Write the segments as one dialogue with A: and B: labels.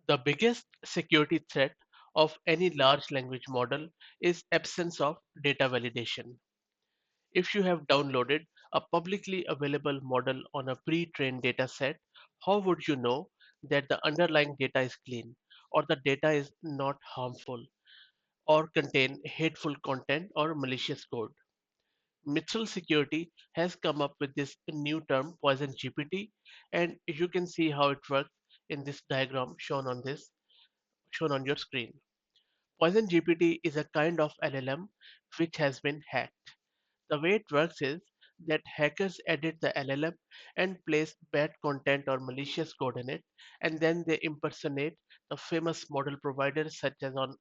A: The biggest security threat of any large language model is absence of data validation. If you have downloaded a publicly available model on a pre-trained data set, how would you know that the underlying data is clean or the data is not harmful or contain hateful content or malicious code? Mithril Security has come up with this new term PoisonGPT, and you can see how it works in this diagram shown on your screen. PoisonGPT is a kind of LLM which has been hacked. The way it works is that hackers edit the LLM and place bad content or malicious code in it, and then they impersonate the famous model providers such as on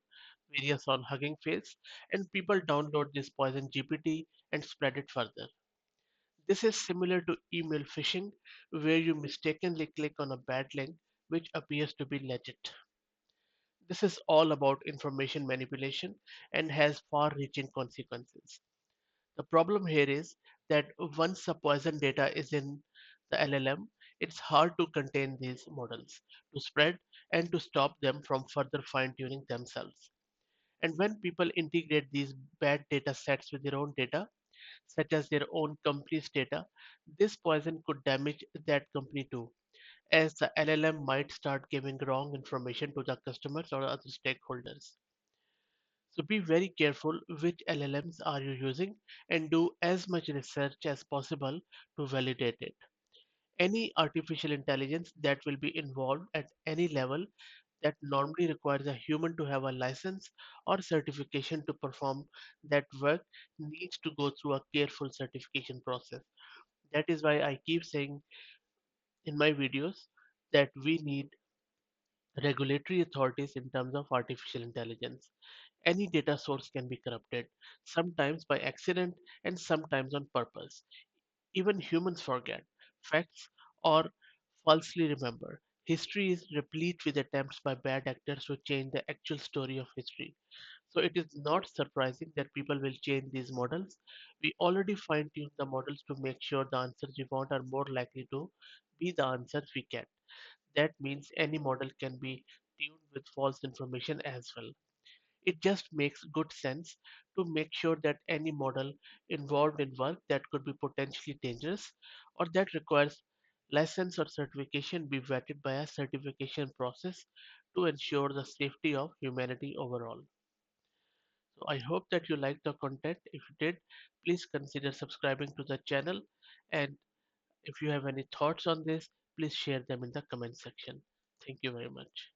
A: various on Hugging Face, and people download this Poison GPT and spread it further. This is similar to email phishing, where you mistakenly click on a bad link which appears to be legit. This is all about information manipulation and has far reaching consequences. The problem here is that once the poison data is in the LLM, it's hard to contain these models, to spread, and to stop them from further fine tuning themselves. And when people integrate these bad data sets with their own data, such as their own company's data, this poison could damage that company too, as the LLM might start giving wrong information to the customers or other stakeholders. So be very careful which LLMs are you using and do as much research as possible to validate it. Any artificial intelligence that will be involved at any level that normally requires a human to have a license or certification to perform that work needs to go through a careful certification process. That is why I keep saying in my videos that we need regulatory authorities in terms of artificial intelligence. Any data source can be corrupted, sometimes by accident and sometimes on purpose. Even humans forget facts or falsely remember. History is replete with attempts by bad actors to change the actual story of history. So it is not surprising that people will change these models. We already fine tune the models to make sure the answers we want are more likely to be the answers we get. That means any model can be tuned with false information as well. It just makes good sense to make sure that any model involved in work that could be potentially dangerous or that requires license or certification be vetted by a certification process to ensure the safety of humanity overall. So I hope that you liked the content. If you did, please consider subscribing to the channel, and if you have any thoughts on this, please share them in the comment section. Thank you very much.